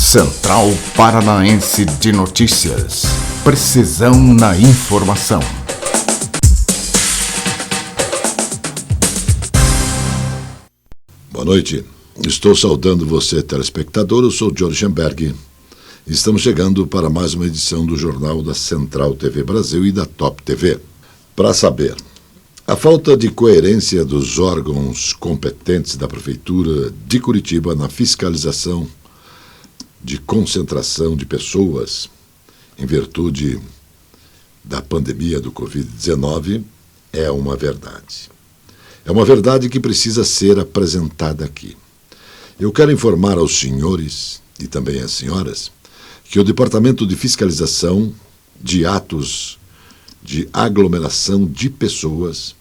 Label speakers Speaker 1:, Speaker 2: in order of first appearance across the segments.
Speaker 1: Central Paranaense de Notícias. Precisão na informação.
Speaker 2: Boa noite. Estou saudando você, telespectador. Eu sou Johnny Schenberg. Estamos chegando para mais uma edição do Jornal da Central TV Brasil e da Top TV. Para saber, a falta de coerência dos órgãos competentes da Prefeitura de Curitiba na fiscalização de concentração de pessoas em virtude da pandemia do Covid-19 é uma verdade. É uma verdade que precisa ser apresentada aqui. Eu quero informar aos senhores e também às senhoras que o Departamento de Fiscalização de Atos de Aglomeração de Pessoas,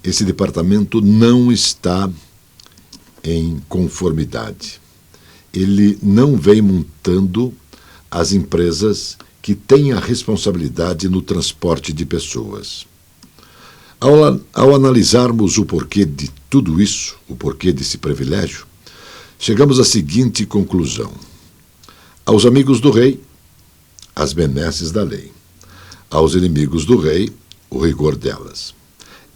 Speaker 2: esse departamento não está em conformidade. Ele não vem montando as empresas que têm a responsabilidade no transporte de pessoas. Ao analisarmos o porquê de tudo isso, o porquê desse privilégio, chegamos à seguinte conclusão. Aos amigos do rei, as benesses da lei. Aos inimigos do rei, o rigor delas.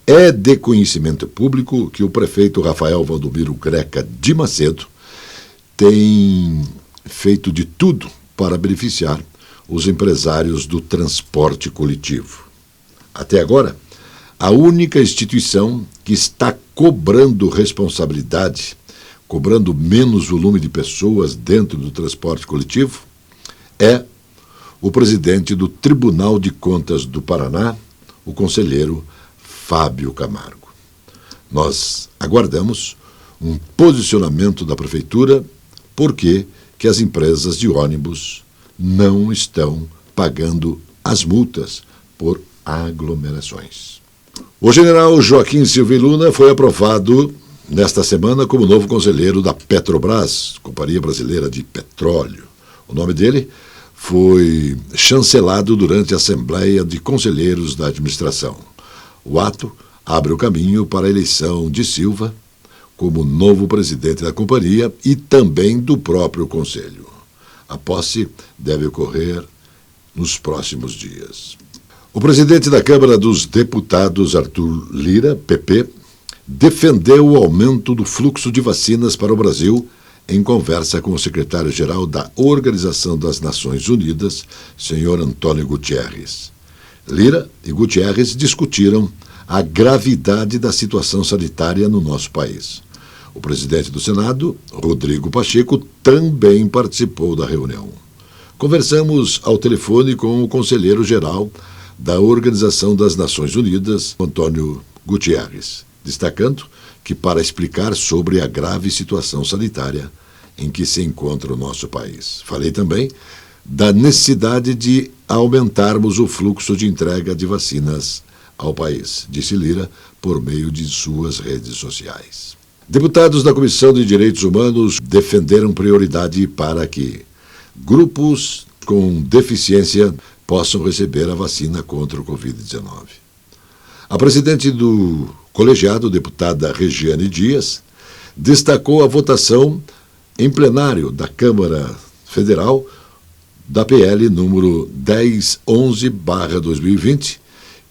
Speaker 2: É de conhecimento público que o prefeito Rafael Valdomiro Greca de Macedo tem feito de tudo para beneficiar os empresários do transporte coletivo. Até agora, a única instituição que está cobrando responsabilidade, cobrando menos volume de pessoas dentro do transporte coletivo, é o presidente do Tribunal de Contas do Paraná, o conselheiro Fábio Camargo. Nós aguardamos um posicionamento da Prefeitura porque que as empresas de ônibus não estão pagando as multas por aglomerações. O general Joaquim Silva Luna foi aprovado nesta semana como novo conselheiro da Petrobras, Companhia Brasileira de Petróleo. O nome dele foi chancelado durante a Assembleia de Conselheiros da Administração. O ato abre o caminho para a eleição de Silva como novo presidente da companhia e também do próprio conselho. A posse deve ocorrer nos próximos dias. O presidente da Câmara dos Deputados, Arthur Lira, PP, defendeu o aumento do fluxo de vacinas para o Brasil em conversa com o secretário-geral da Organização das Nações Unidas, senhor Antônio Guterres. Lira e Guterres discutiram a gravidade da situação sanitária no nosso país. O presidente do Senado, Rodrigo Pacheco, também participou da reunião. Conversamos ao telefone com o conselheiro-geral da Organização das Nações Unidas, Antônio Guterres, destacando que para explicar sobre a grave situação sanitária em que se encontra o nosso país. Falei também da necessidade de aumentarmos o fluxo de entrega de vacinas ao país, disse Lira por meio de suas redes sociais. Deputados da Comissão de Direitos Humanos defenderam prioridade para que grupos com deficiência possam receber a vacina contra o Covid-19. A presidente do colegiado, deputada Regiane Dias, destacou a votação em plenário da Câmara Federal da PL número 1011/2020,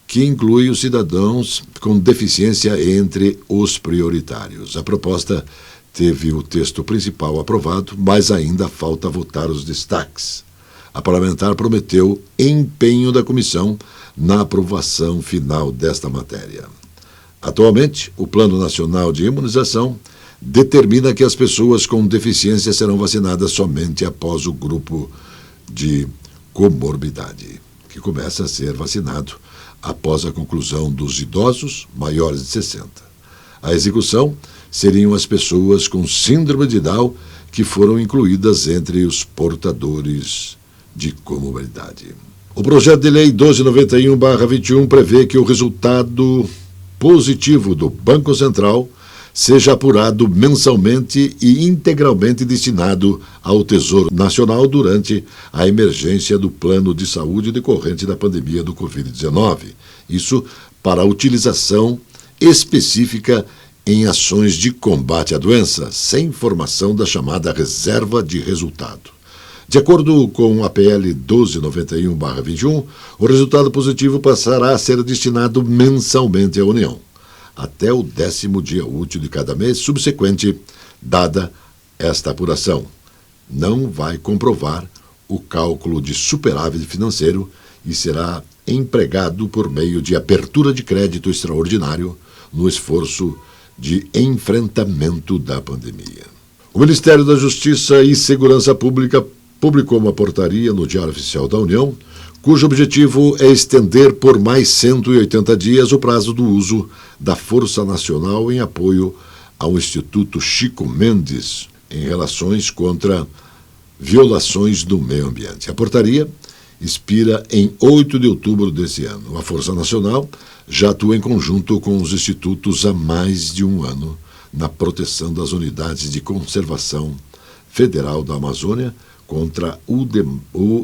Speaker 2: que inclui os cidadãos com deficiência entre os prioritários. A proposta teve o texto principal aprovado, mas ainda falta votar os destaques. A parlamentar prometeu empenho da comissão na aprovação final desta matéria. Atualmente, o Plano Nacional de Imunização determina que as pessoas com deficiência serão vacinadas somente após o grupo de comorbidade, que começa a ser vacinado após a conclusão dos idosos maiores de 60. A execução seriam as pessoas com síndrome de Down que foram incluídas entre os portadores de comorbidade. O projeto de lei 1291/21 prevê que o resultado positivo do Banco Central seja apurado mensalmente e integralmente destinado ao Tesouro Nacional durante a emergência do plano de saúde decorrente da pandemia do Covid-19. Isso para a utilização específica em ações de combate à doença, sem formação da chamada reserva de resultado. De acordo com a PL 1291/21, o resultado positivo passará a ser destinado mensalmente à União, até o 10º dia útil de cada mês subsequente, dada esta apuração. Não vai comprovar o cálculo de superávit financeiro e será empregado por meio de abertura de crédito extraordinário no esforço de enfrentamento da pandemia. O Ministério da Justiça e Segurança Pública publicou uma portaria no Diário Oficial da União, cujo objetivo é estender por mais 180 dias o prazo do uso da Força Nacional em apoio ao Instituto Chico Mendes em relações contra violações do meio ambiente. A portaria expira em 8 de outubro desse ano. A Força Nacional já atua em conjunto com os institutos há mais de um ano na proteção das unidades de conservação federal da Amazônia contra o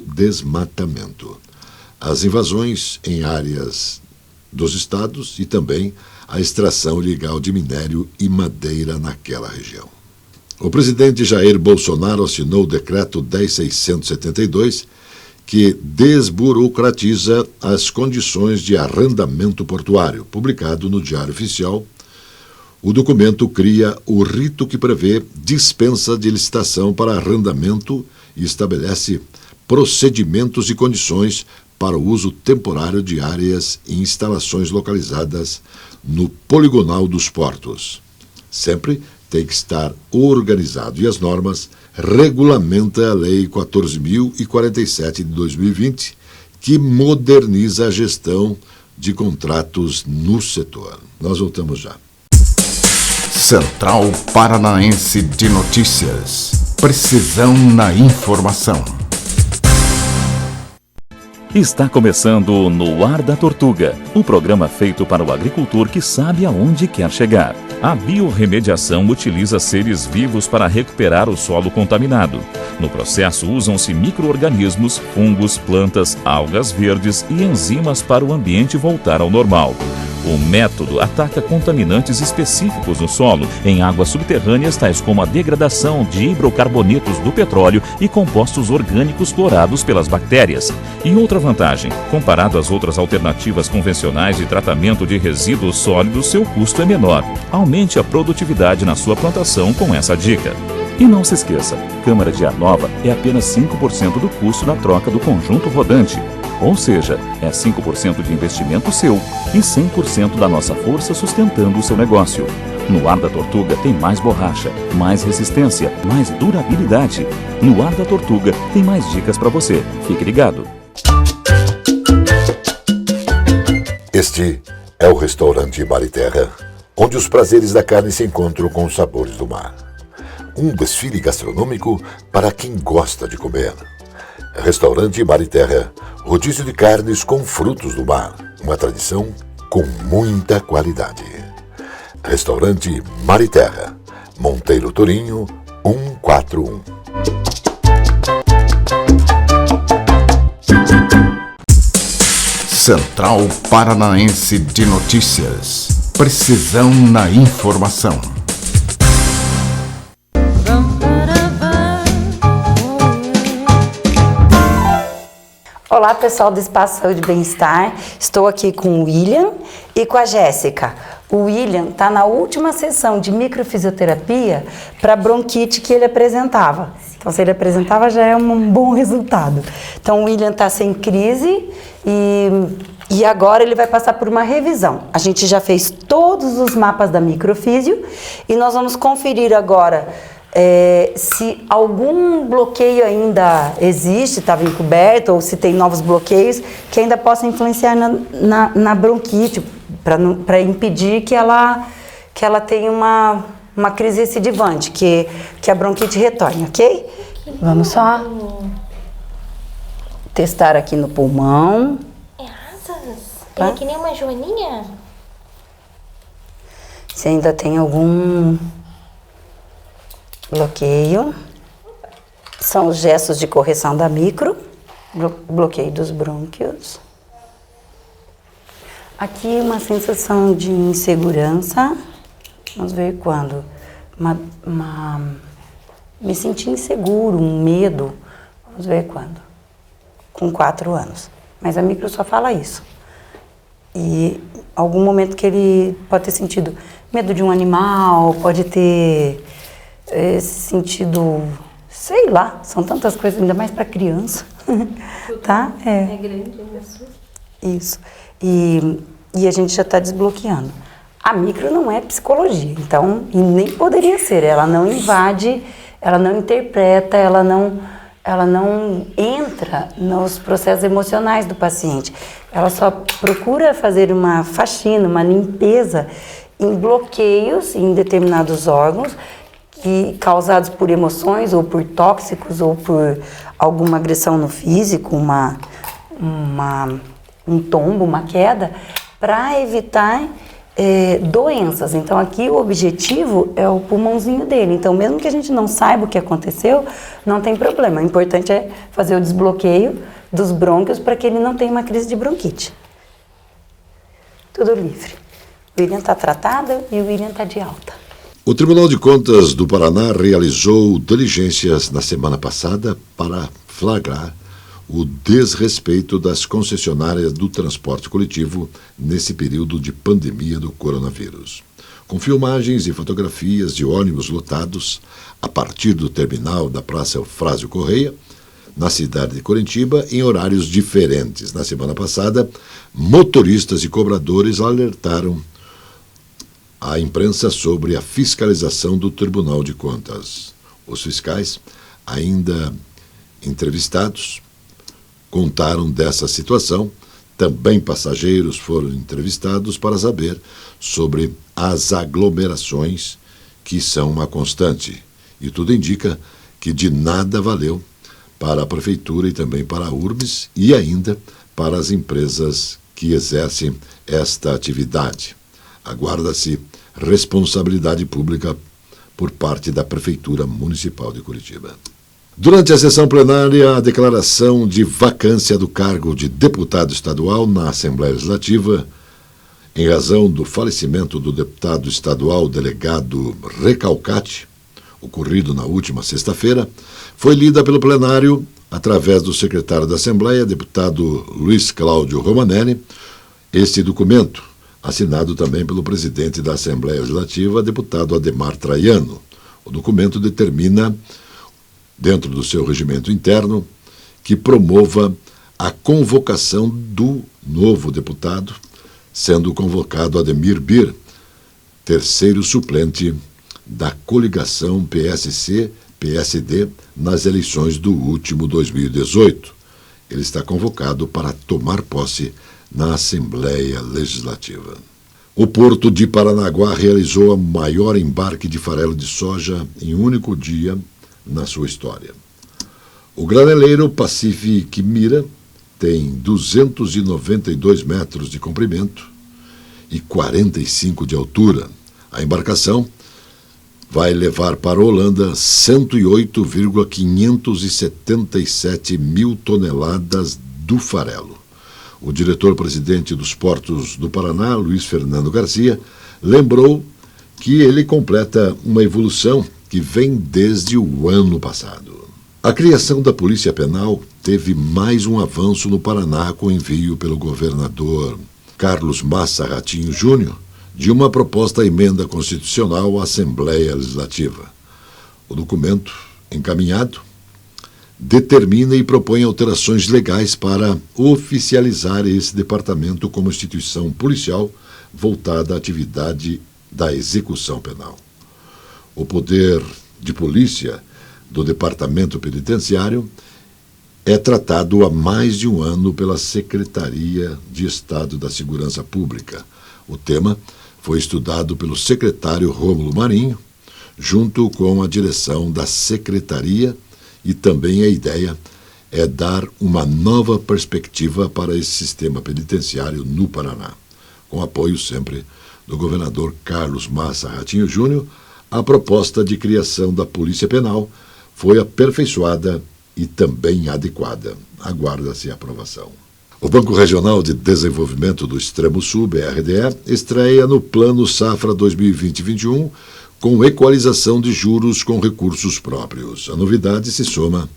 Speaker 2: desmatamento, as invasões em áreas dos estados e também a extração ilegal de minério e madeira naquela região. O presidente Jair Bolsonaro assinou o decreto 10.672, que desburocratiza as condições de arrendamento portuário. Publicado no Diário Oficial, o documento cria o rito que prevê dispensa de licitação para arrendamento e estabelece procedimentos e condições para o uso temporário de áreas e instalações localizadas no poligonal dos portos. Sempre tem que estar organizado e as normas regulamenta a Lei 14.047 de 2020, que moderniza a gestão de contratos no setor. Nós voltamos já.
Speaker 1: Central Paranaense de Notícias. Precisão na informação.
Speaker 3: Está começando No Ar da Tortuga, o programa feito para o agricultor que sabe aonde quer chegar. A biorremediação utiliza seres vivos para recuperar o solo contaminado. No processo, usam-se micro-organismos, fungos, plantas, algas verdes e enzimas para o ambiente voltar ao normal. O método ataca contaminantes específicos no solo, em águas subterrâneas, tais como a degradação de hidrocarbonetos do petróleo e compostos orgânicos clorados pelas bactérias. E outra vantagem, comparado às outras alternativas convencionais de tratamento de resíduos sólidos, seu custo é menor. Aumente a produtividade na sua plantação com essa dica. E não se esqueça, câmara de ar nova é apenas 5% do custo na troca do conjunto rodante. Ou seja, é 5% de investimento seu e 100% da nossa força sustentando o seu negócio. No Ar da Tortuga tem mais borracha, mais resistência, mais durabilidade. No Ar da Tortuga tem mais dicas para você. Fique ligado.
Speaker 2: Este é o restaurante Mar e Terra, onde os prazeres da carne se encontram com os sabores do mar. Um desfile gastronômico para quem gosta de comer. Restaurante Mar e Terra, rodízio de carnes com frutos do mar, uma tradição com muita qualidade. Restaurante Mar e Terra, Monteiro Torinho, 141.
Speaker 1: Central Paranaense de Notícias. Precisão na informação.
Speaker 4: Olá, pessoal do Espaço Saúde e Bem-Estar. Estou aqui com o William e com a Jéssica. O William está na última sessão de microfisioterapia para bronquite que ele apresentava. Então, se ele apresentava, já é um bom resultado. Então, o William está sem crise e agora ele vai passar por uma revisão. A gente já fez todos os mapas da microfísio e nós vamos conferir agora se algum bloqueio ainda existe, estava encoberto, ou se tem novos bloqueios que ainda possam influenciar na bronquite, para impedir que ela tenha uma crise recidivante, que a bronquite retorne, ok? Vamos só testar aqui no pulmão.
Speaker 5: É asas? É que nem uma joaninha?
Speaker 4: Se ainda tem algum bloqueio. São os gestos de correção da micro, bloqueio dos brônquios. Aqui uma sensação de insegurança. Vamos ver quando. Me senti inseguro, um medo. Vamos ver quando. Com 4 anos. Mas a micro só fala isso. E algum momento que ele pode ter sentido medo de um animal, pode ter sentido, sei lá, são tantas coisas, ainda mais para criança. Tá?
Speaker 5: É grande, me assusta.
Speaker 4: Isso. E a gente já está desbloqueando. A micro não é psicologia, então, e nem poderia ser. Ela não invade, ela não interpreta, ela não entra nos processos emocionais do paciente. Ela só procura fazer uma faxina, uma limpeza em bloqueios em determinados órgãos causados por emoções ou por tóxicos ou por alguma agressão no físico, um tombo, uma queda, para evitar doenças. Então aqui o objetivo é o pulmãozinho dele. Então mesmo que a gente não saiba o que aconteceu, não tem problema. O importante é fazer o desbloqueio dos brônquios para que ele não tenha uma crise de bronquite. Tudo livre. O William está tratado e o William está de alta.
Speaker 2: O Tribunal de Contas do Paraná realizou diligências na semana passada para flagrar o desrespeito das concessionárias do transporte coletivo nesse período de pandemia do coronavírus. Com filmagens e fotografias de ônibus lotados a partir do terminal da Praça Eufrásio Correia, na cidade de Coritiba, em horários diferentes. Na semana passada, motoristas e cobradores alertaram a imprensa sobre a fiscalização do Tribunal de Contas. Os fiscais, ainda entrevistados, contaram dessa situação. Também passageiros foram entrevistados para saber sobre as aglomerações que são uma constante. E tudo indica que de nada valeu para a Prefeitura e também para a URBS e ainda para as empresas que exercem esta atividade. Aguarda-se responsabilidade pública por parte da Prefeitura Municipal de Curitiba. Durante a sessão plenária, a declaração de vacância do cargo de deputado estadual na Assembleia Legislativa, em razão do falecimento do deputado estadual delegado Recalcati, ocorrido na última sexta-feira, foi lida pelo plenário através do secretário da Assembleia, deputado Luiz Cláudio Romanelli. Este documento, assinado também pelo presidente da Assembleia Legislativa, deputado Ademar Traiano. O documento determina, dentro do seu regimento interno, que promova a convocação do novo deputado, sendo convocado Ademir Bir, terceiro suplente da coligação PSC-PSD nas eleições do último 2018. Ele está convocado para tomar posse na Assembleia Legislativa. O Porto de Paranaguá realizou o maior embarque de farelo de soja em um único dia na sua história. O graneleiro Pacific Mira tem 292 metros de comprimento e 45 de altura. A embarcação vai levar para a Holanda 108,577 mil toneladas do farelo. O diretor-presidente dos Portos do Paraná, Luiz Fernando Garcia, lembrou que ele completa uma evolução que vem desde o ano passado. A criação da Polícia Penal teve mais um avanço no Paraná com envio pelo governador Carlos Massa Ratinho Júnior de uma proposta emenda constitucional à Assembleia Legislativa. O documento, encaminhado, determina e propõe alterações legais para oficializar esse departamento como instituição policial voltada à atividade da execução penal. O poder de polícia do Departamento Penitenciário é tratado há mais de um ano pela Secretaria de Estado da Segurança Pública. O tema foi estudado pelo secretário Rômulo Marinho, junto com a direção da Secretaria, e também a ideia é dar uma nova perspectiva para esse sistema penitenciário no Paraná. Com apoio sempre do governador Carlos Massa Ratinho Júnior, a proposta de criação da Polícia Penal foi aperfeiçoada e também adequada. Aguarda-se a aprovação. O Banco Regional de Desenvolvimento do Extremo Sul, BRDE, estreia no Plano Safra 2020-21 com equalização de juros com recursos próprios. A novidade se soma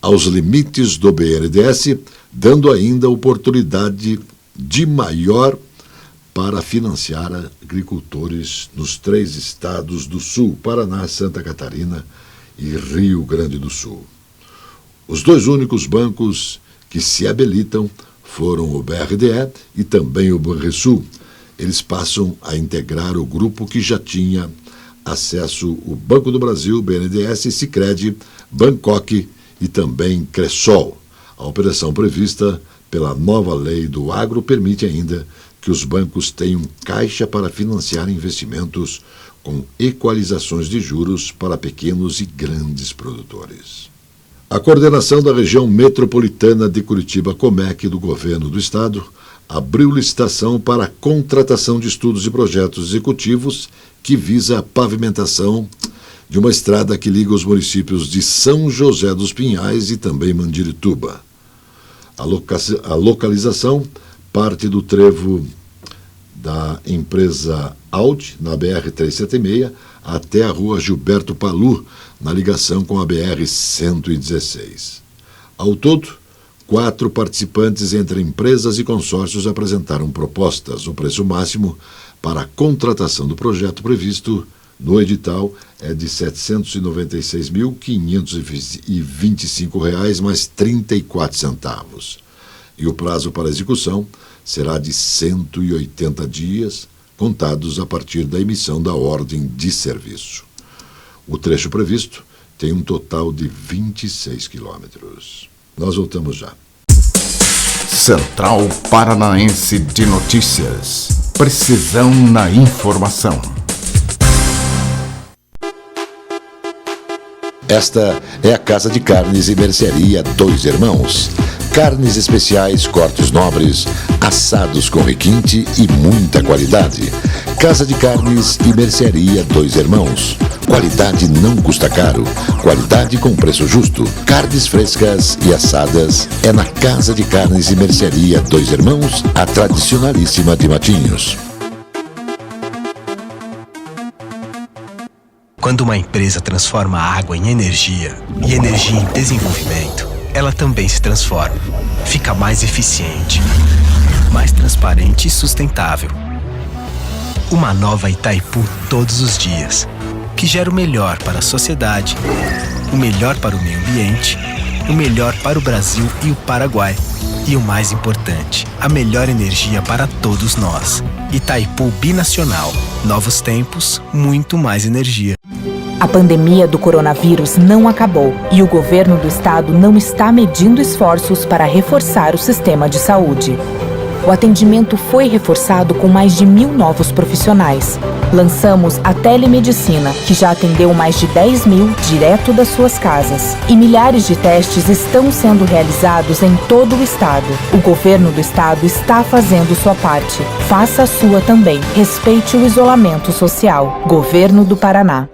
Speaker 2: aos limites do BNDES, dando ainda oportunidade de maior para financiar agricultores nos 3 estados do Sul, Paraná, Santa Catarina e Rio Grande do Sul. Os 2 únicos bancos que se habilitam foram o BRDE e também o Banrisul. Eles passam a integrar o grupo que já tinha acesso o Banco do Brasil, BNDES, Sicredi, Bangkok e também Cressol. A operação prevista pela nova lei do agro permite ainda que os bancos tenham caixa para financiar investimentos com equalizações de juros para pequenos e grandes produtores. A coordenação da região metropolitana de Curitiba, Comec, do governo do estado, abriu licitação para a contratação de estudos e projetos executivos que visa a pavimentação de uma estrada que liga os municípios de São José dos Pinhais e também Mandirituba. A localização parte do trevo da empresa Audi, na BR-376, até a rua Gilberto Palu, na ligação com a BR-116. Ao todo, 4 participantes entre empresas e consórcios apresentaram propostas. O preço máximo para a contratação do projeto previsto no edital é de R$ 796.525 mais 34 centavos. E o prazo para execução será de 180 dias, contados a partir da emissão da ordem de serviço. O trecho previsto tem um total de 26 quilômetros. Nós voltamos já.
Speaker 1: Central Paranaense de Notícias. Precisão na informação.
Speaker 2: Esta é a Casa de Carnes e Mercearia Dois Irmãos. Carnes especiais, cortes nobres, assados com requinte e muita qualidade. Casa de Carnes e Mercearia Dois Irmãos. Qualidade não custa caro. Qualidade com preço justo. Carnes frescas e assadas é na Casa de Carnes e Mercearia Dois Irmãos, a tradicionalíssima de Matinhos.
Speaker 6: Quando uma empresa transforma a água em energia e energia em desenvolvimento, ela também se transforma. Fica mais eficiente, mais transparente e sustentável. Uma nova Itaipu todos os dias, que gera o melhor para a sociedade, o melhor para o meio ambiente, o melhor para o Brasil e o Paraguai. E o mais importante, a melhor energia para todos nós. Itaipu Binacional. Novos tempos, muito mais energia.
Speaker 7: A pandemia do coronavírus não acabou e o governo do estado não está medindo esforços para reforçar o sistema de saúde. O atendimento foi reforçado com mais de 1.000 novos profissionais. Lançamos a telemedicina, que já atendeu mais de 10.000 direto das suas casas. E milhares de testes estão sendo realizados em todo o estado. O governo do estado está fazendo sua parte. Faça a sua também. Respeite o isolamento social. Governo do Paraná.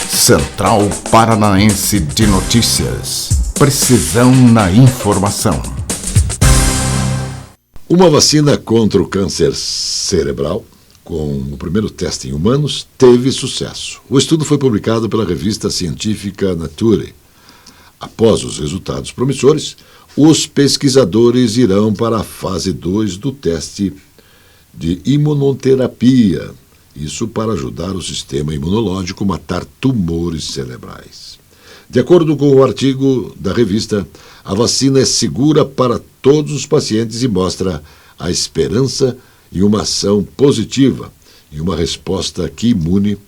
Speaker 1: Central Paranaense de Notícias. Precisão na informação.
Speaker 2: Uma vacina contra o câncer cerebral, com o primeiro teste em humanos, teve sucesso. O estudo foi publicado pela revista científica Nature. Após os resultados promissores, os pesquisadores irão para a fase 2 do teste de imunoterapia, isso para ajudar o sistema imunológico a matar tumores cerebrais. De acordo com o artigo da revista, a vacina é segura para todos os pacientes e mostra a esperança e uma ação positiva e uma resposta que imune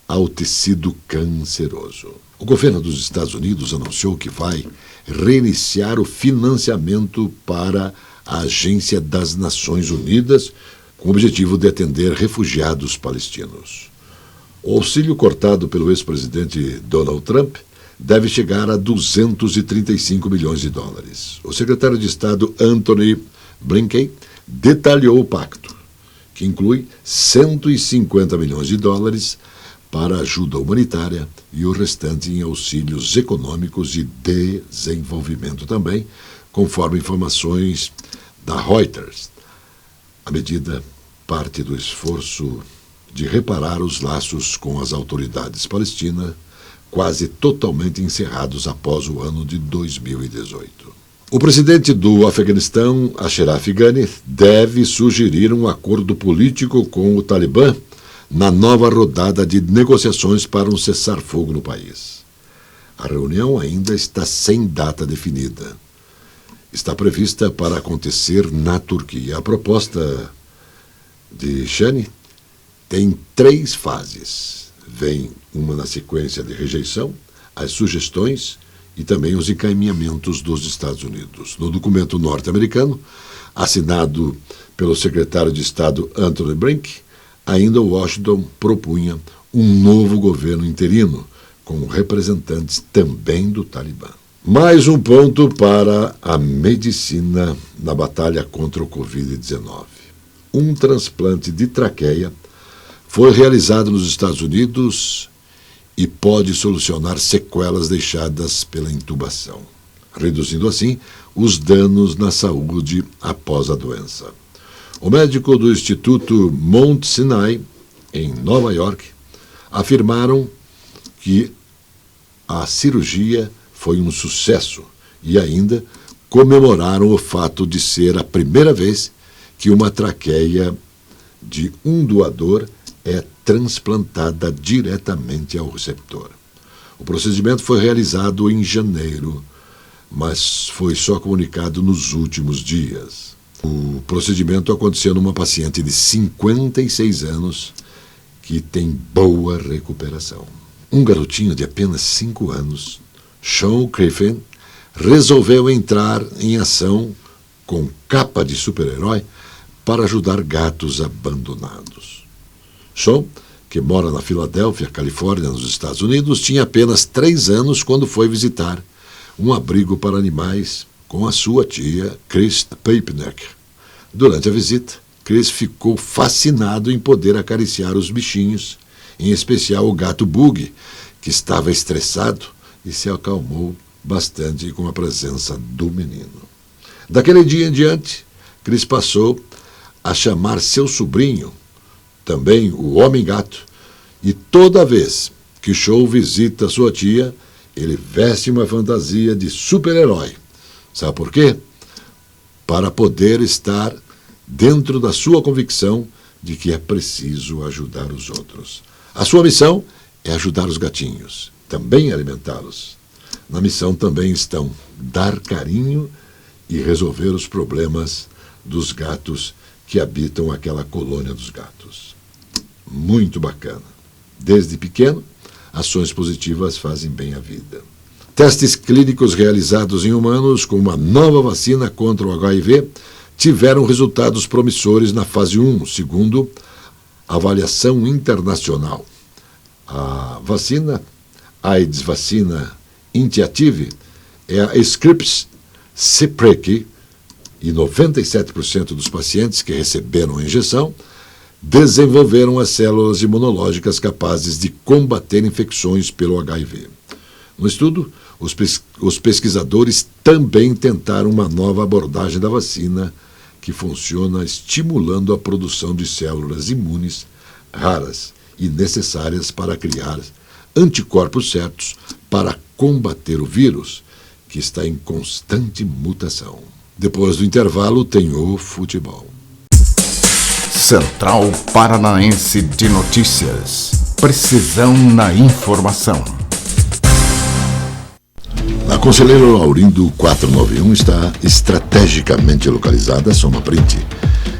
Speaker 2: ao tecido canceroso. O governo dos Estados Unidos anunciou que vai reiniciar o financiamento para a Agência das Nações Unidas, com o objetivo de atender refugiados palestinos. O auxílio cortado pelo ex-presidente Donald Trump deve chegar a 235 milhões de dólares. O secretário de Estado Antony Blinken detalhou o pacto, que inclui 150 milhões de dólares para ajuda humanitária e o restante em auxílios econômicos e desenvolvimento também, conforme informações da Reuters. A medida parte do esforço de reparar os laços com as autoridades palestinas quase totalmente encerrados após o ano de 2018. O presidente do Afeganistão, Ashraf Ghani, deve sugerir um acordo político com o Talibã na nova rodada de negociações para um cessar-fogo no país. A reunião ainda está sem data definida. Está prevista para acontecer na Turquia. A proposta de Ghani tem 3 fases. Vem uma na sequência de rejeição, as sugestões e também os encaminhamentos dos Estados Unidos. No documento norte-americano, assinado pelo secretário de Estado Anthony Blinken, ainda Washington propunha um novo governo interino, com representantes também do Talibã. Mais um ponto para a medicina na batalha contra o Covid-19. Um transplante de traqueia foi realizado nos Estados Unidos e pode solucionar sequelas deixadas pela intubação, reduzindo assim os danos na saúde após a doença. O médico do Instituto Mount Sinai, em Nova York, afirmaram que a cirurgia foi um sucesso e ainda comemoraram o fato de ser a primeira vez que uma traqueia de um doador é transplantada diretamente ao receptor. O procedimento foi realizado em janeiro, mas foi só comunicado nos últimos dias. O procedimento aconteceu numa paciente de 56 anos que tem boa recuperação. Um garotinho de apenas 5 anos, Sean Griffin, resolveu entrar em ação com capa de super-herói para ajudar gatos abandonados. Sean, que mora na Filadélfia, Califórnia, nos Estados Unidos, tinha apenas 3 anos quando foi visitar um abrigo para animais com a sua tia, Chris Papeneck. Durante a visita, Chris ficou fascinado em poder acariciar os bichinhos, em especial o gato Bug, que estava estressado e se acalmou bastante com a presença do menino. Daquele dia em diante, Chris passou a chamar seu sobrinho, também o Homem-Gato, e toda vez que Show visita sua tia, ele veste uma fantasia de super-herói. Sabe por quê? Para poder estar dentro da sua convicção de que é preciso ajudar os outros. A sua missão é ajudar os gatinhos, também alimentá-los. Na missão também estão dar carinho e resolver os problemas dos gatos que habitam aquela colônia dos gatos. Muito bacana. Desde pequeno, ações positivas fazem bem à vida. Testes clínicos realizados em humanos com uma nova vacina contra o HIV tiveram resultados promissores na fase 1, segundo a avaliação internacional. A vacina, AIDS Vacina Initiative, é a Scripps Ciprec, e 97% dos pacientes que receberam a injeção desenvolveram as células imunológicas capazes de combater infecções pelo HIV. No estudo, os pesquisadores também tentaram uma nova abordagem da vacina que funciona estimulando a produção de células imunes raras e necessárias para criar anticorpos certos para combater o vírus, que está em constante mutação. Depois do intervalo, tem o futebol.
Speaker 1: Central Paranaense de Notícias. Precisão na informação.
Speaker 2: A Conselheiro Laurindo 491 está estrategicamente localizada a Soma Print,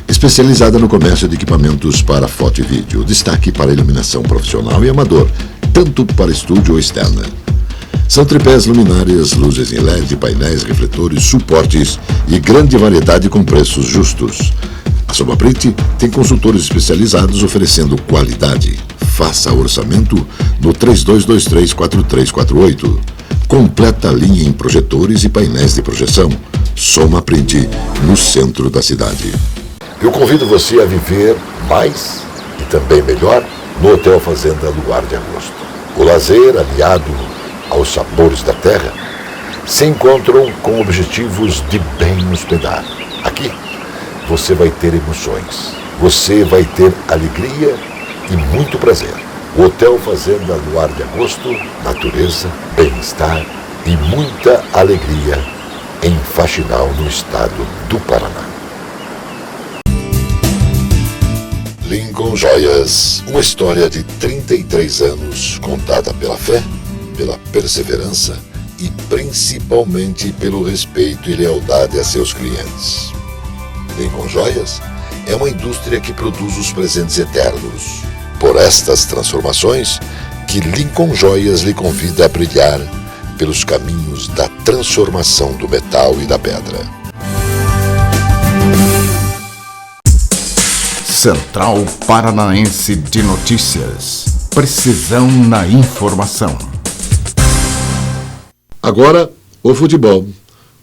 Speaker 2: especializada no comércio de equipamentos para foto e vídeo. Destaque para iluminação profissional e amador, tanto para estúdio ou externa. São tripés, luminárias, luzes em LED, painéis, refletores, suportes e grande variedade com preços justos. A Soma Print tem consultores especializados oferecendo qualidade. Faça orçamento no 3223-4348. Completa linha em projetores e painéis de projeção. Soma Print, no centro da cidade. Eu convido você a viver mais e também melhor no Hotel Fazenda Luar de Agosto. O lazer, aliado aos sabores da terra, se encontram com objetivos de bem hospedar. Aqui, você vai ter emoções, você vai ter alegria e muito prazer. O Hotel Fazenda no ar de agosto, natureza, bem-estar e muita alegria em Faxinal, no estado do Paraná. Lincoln Joias, uma história de 33 anos contada pela fé, pela perseverança e principalmente pelo respeito e lealdade a seus clientes. Lincoln Joias é uma indústria que produz os presentes eternos. Por estas transformações, que Lincoln Joias lhe convida a brilhar pelos caminhos da transformação do metal e da pedra.
Speaker 1: Central Paranaense de Notícias. Precisão na informação.
Speaker 2: Agora, o futebol,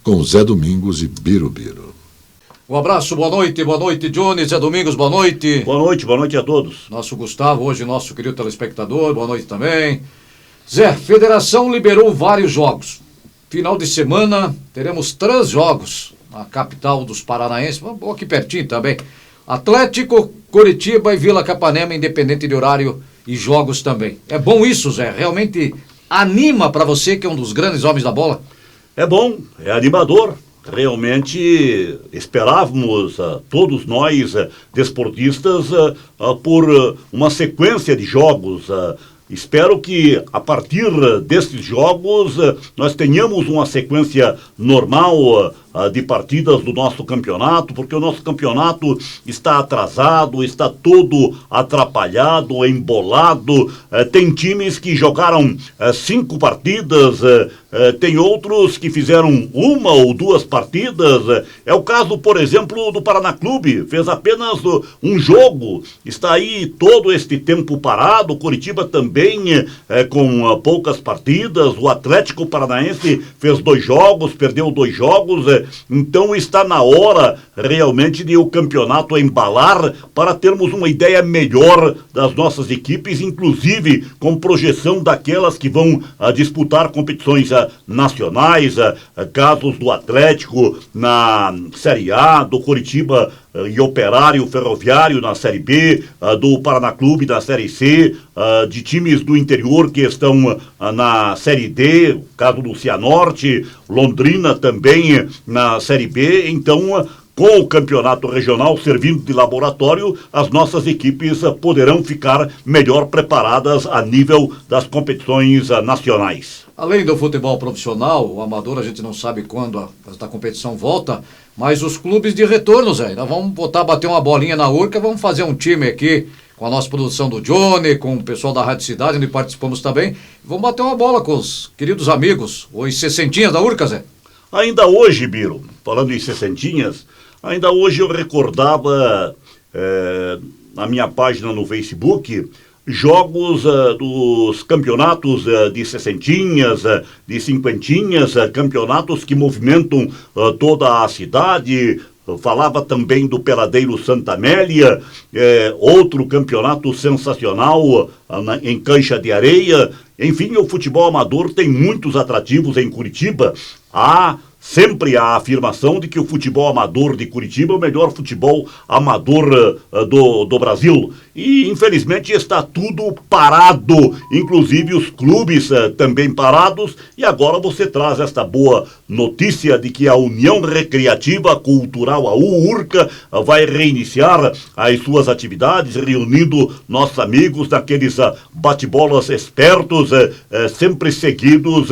Speaker 2: com Zé Domingos e Birubiru.
Speaker 8: Um abraço, boa noite, Johnny, Zé Domingos, boa noite.
Speaker 9: Boa noite a todos.
Speaker 8: Nosso Gustavo, hoje nosso querido telespectador, boa noite também. Zé, Federação liberou vários jogos. Final de semana teremos 3 jogos na capital dos paranaenses, aqui pertinho também. Atlético, Coritiba e Vila Capanema, independente de horário e jogos também. É bom isso, Zé? Realmente anima para você, que é um dos grandes homens da bola?
Speaker 9: É bom, é animador. Realmente esperávamos, todos nós, desportistas, por uma sequência de jogos. Espero que, a partir destes jogos, nós tenhamos uma sequência normal de partidas do nosso campeonato, porque o nosso campeonato está atrasado, está todo atrapalhado, embolado. Tem times que jogaram 5 partidas, tem outros que fizeram 1 ou 2 partidas. É o caso, por exemplo, do Paraná Clube, fez apenas um jogo, está aí todo este tempo parado. Coritiba também com poucas partidas. O Atlético Paranaense fez 2 jogos, perdeu 2 jogos. Então está na hora realmente de o campeonato embalar para termos uma ideia melhor das nossas equipes, inclusive com projeção daquelas que vão disputar competições nacionais, casos do Atlético na Série A, do Coritiba e Operário Ferroviário na Série B, do Paraná Clube na Série C, de times do interior que estão na Série D, caso do Cianorte, Londrina também na Série B. Então, com o campeonato regional servindo de laboratório, as nossas equipes poderão ficar melhor preparadas a nível das competições nacionais.
Speaker 8: Além do futebol profissional, o amador a gente não sabe quando a competição volta, mas os clubes de retorno, Zé, nós vamos bater uma bolinha na Urca, vamos fazer um time aqui com a nossa produção do Johnny, com o pessoal da Rádio Cidade, onde participamos também, vamos bater uma bola com os queridos amigos, os 60 da Urca, Zé.
Speaker 9: Ainda hoje, Biro, falando em 60, ainda hoje eu recordava na minha página no Facebook jogos dos campeonatos de 60, de 50, campeonatos que movimentam toda a cidade. Eu falava também do Peladeiro Santa Amélia, outro campeonato sensacional em cancha de areia. Enfim, o futebol amador tem muitos atrativos em Curitiba. Há sempre a afirmação de que o futebol amador de Curitiba é o melhor futebol amador do Brasil. E, infelizmente, está tudo parado, inclusive os clubes também parados. E agora você traz esta boa notícia de que a União Recreativa Cultural, a URCA, vai reiniciar as suas atividades, reunindo nossos amigos naqueles bate-bolas espertos, sempre seguidos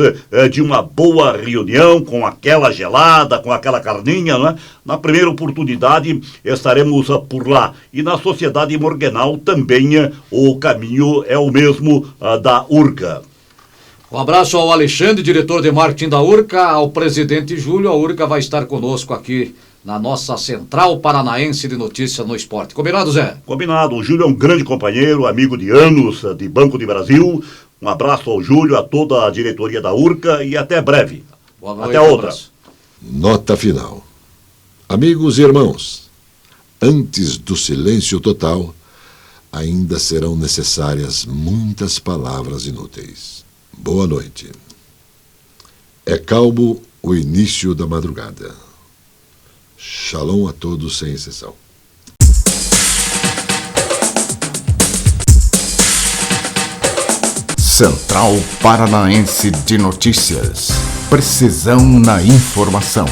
Speaker 9: de uma boa reunião, com aquela gelada, com aquela carninha, né? Na primeira oportunidade estaremos por lá. E na Sociedade Morgenal também o caminho é o mesmo da URCA.
Speaker 8: Um abraço ao Alexandre, diretor de marketing da URCA, ao presidente Júlio. A URCA vai estar conosco aqui na nossa Central Paranaense de Notícias no Esporte. Combinado, Zé?
Speaker 9: Combinado. O Júlio é um grande companheiro, amigo de anos de Banco do Brasil. Um abraço ao Júlio, a toda a diretoria da URCA e até breve.
Speaker 8: Boa noite,
Speaker 9: até outra.
Speaker 8: Abraço.
Speaker 2: Nota final. Amigos e irmãos, antes do silêncio total, ainda serão necessárias muitas palavras inúteis. Boa noite. É calmo o início da madrugada. Shalom a todos sem exceção.
Speaker 1: Central Paranaense de Notícias. Precisão na informação.